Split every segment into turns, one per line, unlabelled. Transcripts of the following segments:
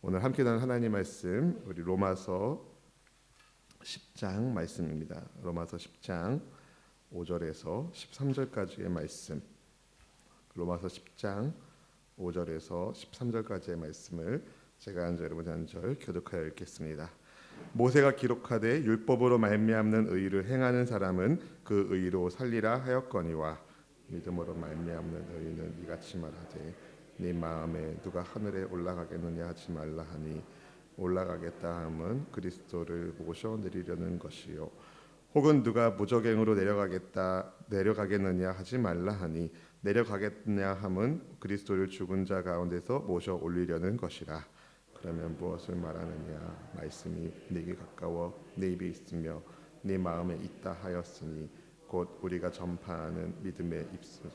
오늘 함께 나눌 하나님 말씀 우리 로마서 10장 말씀입니다. 로마서 10장 5절에서 13절까지의 말씀. 로마서 10장 5절에서 13절까지의 말씀을 제가 한 절 여러분이 한 절 교독하여 읽겠습니다. 모세가 기록하되 율법으로 말미암는 의를 행하는 사람은 그 의로 살리라 하였거니와 믿음으로 말미암는 의는 이같이 말하되 네 마음에 누가 하늘에 올라가겠느냐 하지 말라 하니 올라가겠다 함은 그리스도를 모셔 내리려는 것이요 혹은 누가 무저갱으로 내려가겠느냐 하지 말라 하니 내려가겠느냐 함은 그리스도를 죽은 자 가운데서 모셔 올리려는 것이라. 그러면 무엇을 말하느냐? 말씀이 네게 가까워 네 입에 있으며 네 마음에 있다 하였으니 곧 우리가 전파하는 믿음의 입술.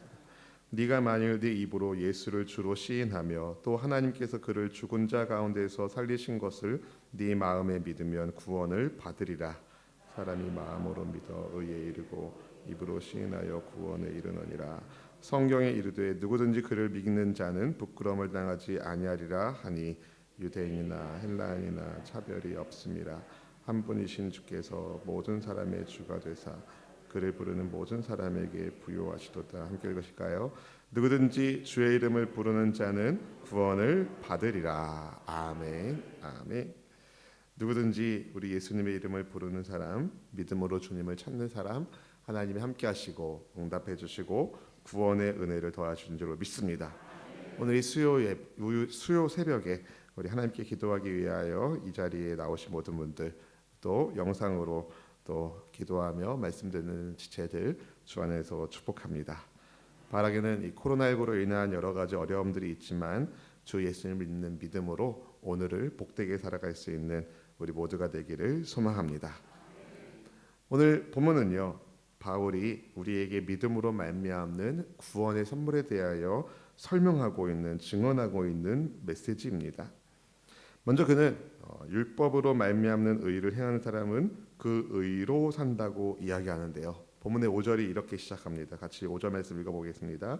네가 만일 네 입으로 예수를 주로 시인하며 또 하나님께서 그를 죽은 자 가운데서 살리신 것을 네 마음에 믿으면 구원을 받으리라. 사람이 마음으로 믿어 의에 이르고 입으로 시인하여 구원에 이르느니라. 성경에 이르되 누구든지 그를 믿는 자는 부끄러움을 당하지 아니하리라 하니 유대인이나 헬라인이나 차별이 없음이라. 한 분이신 주께서 모든 사람의 주가 되사 그를 부르는 모든 사람에게 부요하시도다. 함께 읽으실까요? 누구든지 주의 이름을 부르는 자는 구원을 받으리라. 아멘. 아멘. 누구든지 우리 예수님의 이름을 부르는 사람, 믿음으로 주님을 찾는 사람, 하나님이 함께 하시고 응답해 주시고 구원의 은혜를 더하시는 줄로 믿습니다. 오늘 이 수요 새벽에 우리 하나님께 기도하기 위하여 이 자리에 나오신 모든 분들, 또 영상으로 또 기도하며 말씀 듣는 지체들 주 안에서 축복합니다. 바라기는 이 코로나19로 인한 여러 가지 어려움들이 있지만 주 예수님을 믿는 믿음으로 오늘을 복되게 살아갈 수 있는 우리 모두가 되기를 소망합니다. 오늘 본문은요, 바울이 우리에게 믿음으로 말미암는 구원의 선물에 대하여 설명하고 있는, 증언하고 있는 메시지입니다. 먼저 그는 율법으로 말미암는 의를 행하는 사람은 그 의로 산다고 이야기하는데요. 본문의 5절이 이렇게 시작합니다. 같이 5절 말씀 읽어보겠습니다.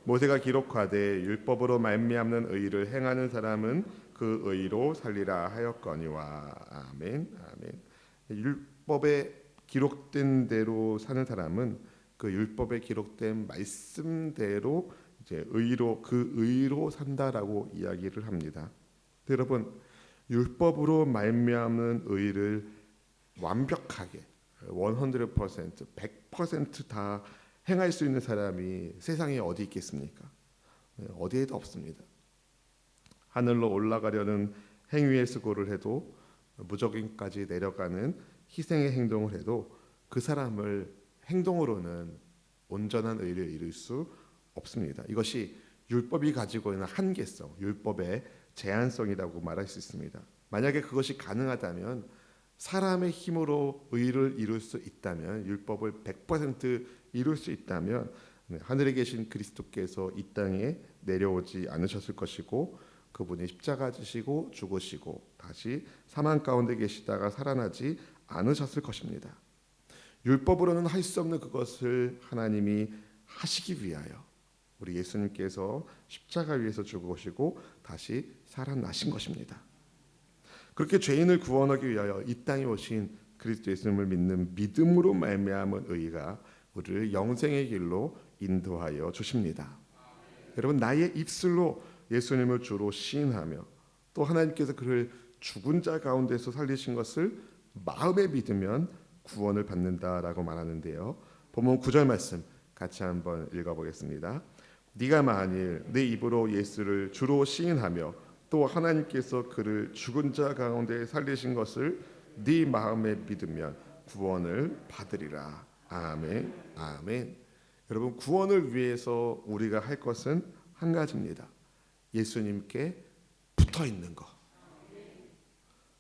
모세가 기록하되 율법으로 말미암는 의를 행하는 사람은 그 의로 살리라 하였거니와. 아멘. 아멘. 율법에 기록된 대로 사는 사람은 그 율법에 기록된 말씀대로 이제 그 의로 산다라고 이야기를 합니다. 여러분, 율법으로 말미암는 의를 완벽하게 100%, 100%다 행할 수 있는 사람이 세상에 어디 있겠습니까? 어디에도 없습니다. 하늘로 올라가려는 행위의 수고를 해도, 무적인까지 내려가는 희생의 행동을 해도 그 사람을 행동으로는 온전한 의를 이룰 수 없습니다. 이것이 율법이 가지고 있는 한계성, 율법의 제한성이라고 말할 수 있습니다. 만약에 그것이 가능하다면, 사람의 힘으로 의를 이룰 수 있다면, 율법을 100% 이룰 수 있다면 하늘에 계신 그리스도께서 이 땅에 내려오지 않으셨을 것이고, 그분이 십자가 지시고 죽으시고 다시 사망 가운데 계시다가 살아나지 않으셨을 것입니다. 율법으로는 할 수 없는 그것을 하나님이 하시기 위하여 우리 예수님께서 십자가 위에서 죽으시고 다시 살아나신 것입니다. 그렇게 죄인을 구원하기 위하여 이 땅에 오신 그리스도 예수님을 믿는 믿음으로 말미암은 의가 우리를 영생의 길로 인도하여 주십니다. 여러분, 나의 입술로 예수님을 주로 시인하며 또 하나님께서 그를 죽은 자 가운데서 살리신 것을 마음에 믿으면 구원을 받는다라고 말하는데요. 본문 9절 말씀 같이 한번 읽어보겠습니다. 네가 만일 네 입으로 예수를 주로 시인하며 또 하나님께서 그를 죽은 자 가운데 살리신 것을 네 마음에 믿으면 구원을 받으리라. 아멘. 아멘. 여러분, 구원을 위해서 우리가 할 것은 한 가지입니다. 예수님께 붙어 있는 것.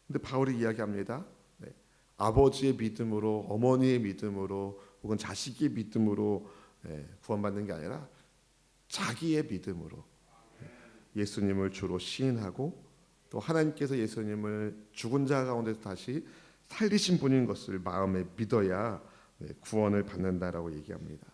근데 바울이 이야기합니다. 아버지의 믿음으로, 어머니의 믿음으로, 혹은 자식의 믿음으로 구원받는 게 아니라 자기의 믿음으로 예수님을 주로 시인하고 또 하나님께서 예수님을 죽은 자 가운데서 다시 살리신 분인 것을 마음에 믿어야 구원을 받는다라고 얘기합니다.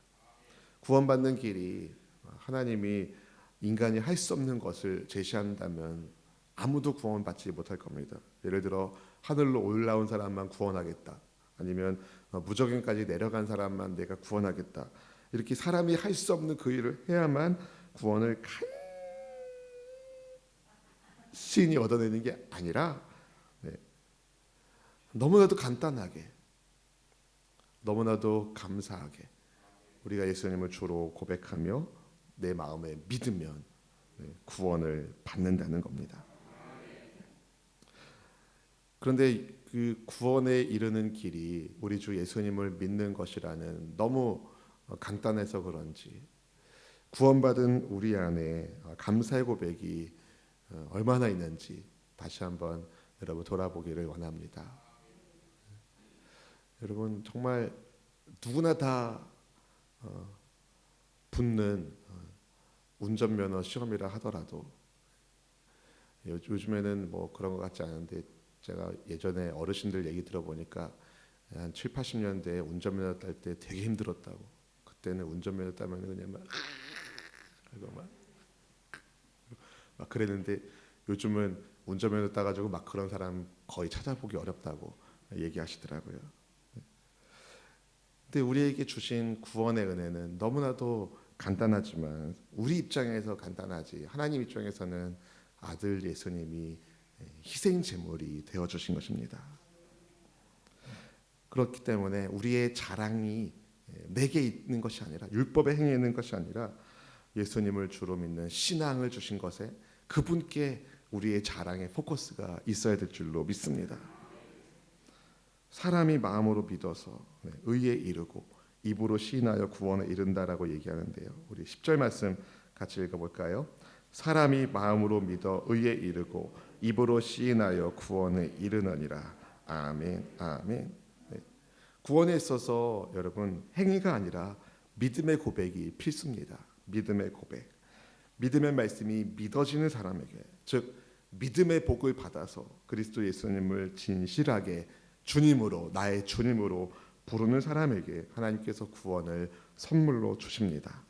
구원받는 길이 하나님이 인간이 할 수 없는 것을 제시한다면 아무도 구원받지 못할 겁니다. 예를 들어 하늘로 올라온 사람만 구원하겠다. 아니면 무저갱까지 내려간 사람만 내가 구원하겠다. 이렇게 사람이 할 수 없는 그 일을 해야만 구원을 간신히 얻어내는 게 아니라 너무나도 간단하게, 너무나도 감사하게 우리가 예수님을 주로 고백하며 내 마음에 믿으면 구원을 받는다는 겁니다. 그런데 그 구원에 이르는 길이 우리 주 예수님을 믿는 것이라는 너무 간단해서 그런지 구원받은 우리 안에 감사의 고백이 얼마나 있는지 다시 한번 여러분 돌아보기를 원합니다. 여러분 정말 누구나 다 붙는 운전면허 시험이라 하더라도 요즘에는 뭐 그런 것 같지 않은데 제가 예전에 어르신들 얘기 들어보니까 한 7, 80년대에 운전면허 딸 때 되게 힘들었다고. 그때는 운전면허 따면 그냥 막 그랬는데 요즘은 운전면허 따가지고 막 그런 사람 거의 찾아보기 어렵다고 얘기하시더라고요. 근데 우리에게 주신 구원의 은혜는 너무나도 간단하지만 우리 입장에서 간단하지 하나님 입장에서는 아들 예수님이 희생 제물이 되어 주신 것입니다. 그렇기 때문에 우리의 자랑이 내게 있는 것이 아니라 율법에 행해 있는 것이 아니라 예수님을 주로 믿는 신앙을 주신 것에 그분께 우리의 자랑의 포커스가 있어야 될 줄로 믿습니다. 사람이 마음으로 믿어서 의에 이르고 입으로 시인하여 구원에 이른다라고 얘기하는데요. 우리 10절 말씀 같이 읽어볼까요? 사람이 마음으로 믿어 의에 이르고 입으로 시인하여 구원에 이르느니라. 아멘, 아멘. 네. 구원에 있어서 여러분 행위가 아니라 믿음의 고백이 필수입니다. 믿음의 고백. 믿음의 말씀이 믿어지는 사람에게, 즉 믿음의 복을 받아서 그리스도 예수님을 진실하게 주님으로, 나의 주님으로 부르는 사람에게 하나님께서 구원을 선물로 주십니다.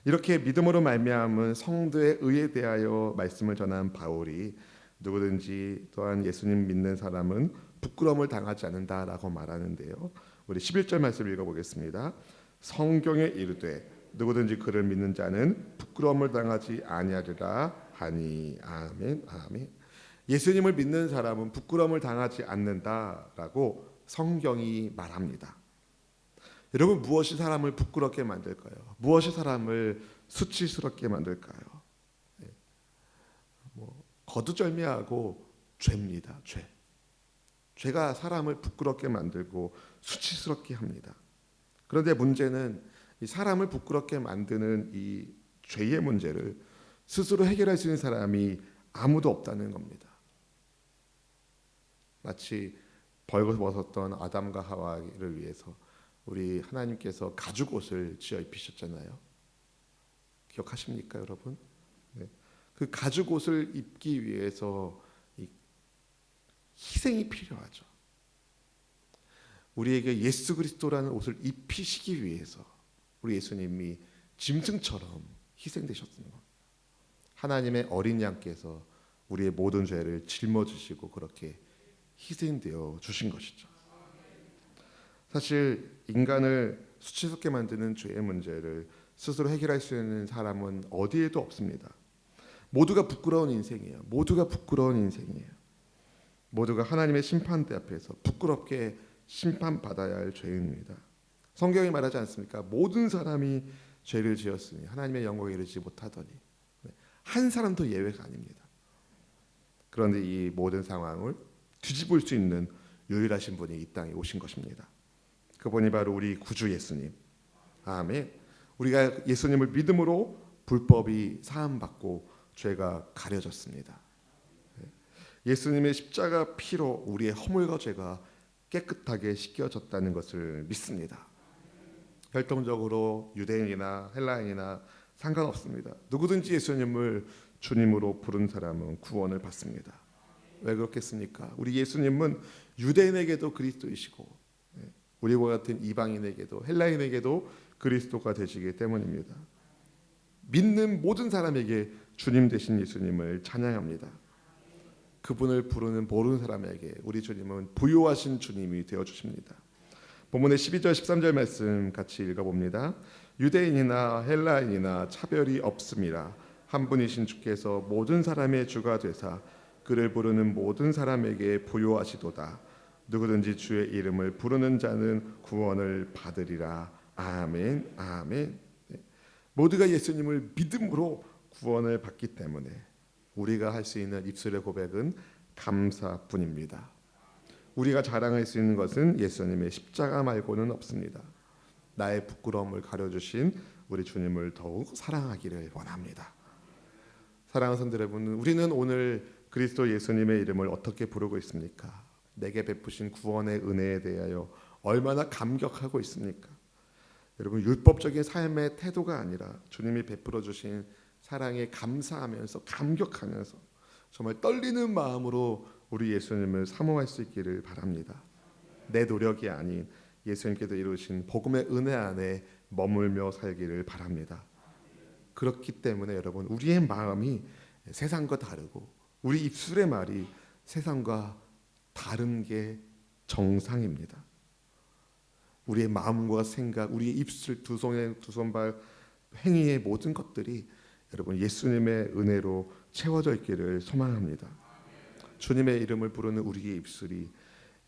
이렇게 믿음으로 말미암은 성도의 의에 대하여 말씀을 전한 바울이 누구든지 또한 예수님 믿는 사람은 부끄러움을 당하지 않는다라고 말하는데요. 우리 11절 말씀 읽어보겠습니다. 성경에 이르되 누구든지 그를 믿는 자는 부끄러움을 당하지 아니하리라 하니. 아멘, 아멘. 예수님을 믿는 사람은 부끄러움을 당하지 않는다라고 성경이 말합니다. 여러분 무엇이 사람을 부끄럽게 만들까요? 무엇이 사람을 수치스럽게 만들까요? 거두절미하고 죄입니다. 죄. 죄가 사람을 부끄럽게 만들고 수치스럽게 합니다. 그런데 문제는 이 사람을 부끄럽게 만드는 이 죄의 문제를 스스로 해결할 수 있는 사람이 아무도 없다는 겁니다. 마치 벌거벗었던 아담과 하와를 위해서 우리 하나님께서 가죽옷을 지어 입히셨잖아요. 기억하십니까, 여러분? 네. 그 가죽옷을 입기 위해서 희생이 필요하죠. 우리에게 예수 그리스도라는 옷을 입히시기 위해서 우리 예수님이 짐승처럼 희생되셨습니다. 하나님의 어린 양께서 우리의 모든 죄를 짊어지시고 그렇게 희생되어 주신 것이죠. 사실 인간을 수치스럽게 만드는 죄의 문제를 스스로 해결할 수 있는 사람은 어디에도 없습니다. 모두가 부끄러운 인생이에요. 모두가 부끄러운 인생이에요. 모두가 하나님의 심판대 앞에서 부끄럽게 심판받아야 할 죄인입니다. 성경이 말하지 않습니까? 모든 사람이 죄를 지었으니 하나님의 영광에 이르지 못하더니. 한 사람도 예외가 아닙니다. 그런데 이 모든 상황을 뒤집을 수 있는 유일하신 분이 이 땅에 오신 것입니다. 그분이 바로 우리 구주 예수님. 아멘. 우리가 예수님을 믿음으로 불법이 사함받고 죄가 가려졌습니다. 예수님의 십자가 피로 우리의 허물과 죄가 깨끗하게 씻겨졌다는 것을 믿습니다. 결정적으로 유대인이나 헬라인이나 상관없습니다. 누구든지 예수님을 주님으로 부른 사람은 구원을 받습니다. 왜 그렇겠습니까? 우리 예수님은 유대인에게도 그리스도이시고 우리와 같은 이방인에게도 헬라인에게도 그리스도가 되시기 때문입니다. 믿는 모든 사람에게 주님 되신 예수님을 찬양합니다. 그분을 부르는 모르는 사람에게 우리 주님은 부요하신 주님이 되어 주십니다. 본문의 12절 13절 말씀 같이 읽어봅니다. 유대인이나 헬라인이나 차별이 없음이라 한 분이신 주께서 모든 사람의 주가 되사 그를 부르는 모든 사람에게 부요하시도다. 누구든지 주의 이름을 부르는 자는 구원을 받으리라. 아멘. 아멘. 모두가 예수님을 믿음으로 구원을 받기 때문에 우리가 할 수 있는 입술의 고백은 감사뿐입니다. 우리가 자랑할 수 있는 것은 예수님의 십자가 말고는 없습니다. 나의 부끄러움을 가려주신 우리 주님을 더욱 사랑하기를 원합니다. 사랑하는 성도 여러분, 우리는 오늘 그리스도 예수님의 이름을 어떻게 부르고 있습니까? 내게 베푸신 구원의 은혜에 대하여 얼마나 감격하고 있습니까? 여러분, 율법적인 삶의 태도가 아니라 주님이 베풀어 주신 사랑에 감사하면서 감격하면서 정말 떨리는 마음으로 우리 예수님을 사모할 수 있기를 바랍니다. 내 노력이 아닌 예수님께서 이루신 복음의 은혜 안에 머물며 살기를 바랍니다. 그렇기 때문에 여러분, 우리의 마음이 세상과 다르고 우리 입술의 말이 세상과 다른 게 정상입니다. 우리의 마음과 생각, 우리의 입술, 두 손발, 행위의 모든 것들이 여러분 예수님의 은혜로 채워져 있기를 소망합니다. 주님의 이름을 부르는 우리의 입술이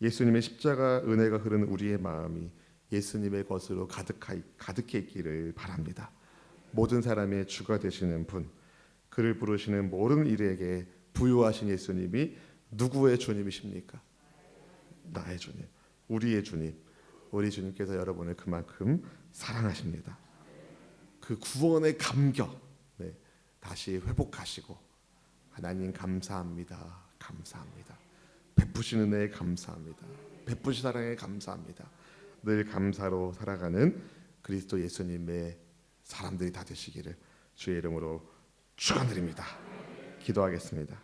예수님의 십자가 은혜가 흐르는 우리의 마음이 예수님의 것으로 가득해 있기를 바랍니다. 모든 사람의 주가 되시는 분, 그를 부르시는 모든 일에게 부요하신 예수님이 누구의 주님이십니까? 나의 주님, 우리의 주님. 우리 주님께서 여러분을 그만큼 사랑하십니다. 그 구원의 감격 다시 회복하시고 하나님 감사합니다. 감사합니다. 베푸시는 은혜에 감사합니다. 베푸시 사랑에 감사합니다. 늘 감사로 살아가는 그리스도 예수님의 사람들이 다 되시기를 주의 이름으로 축원드립니다. 기도하겠습니다.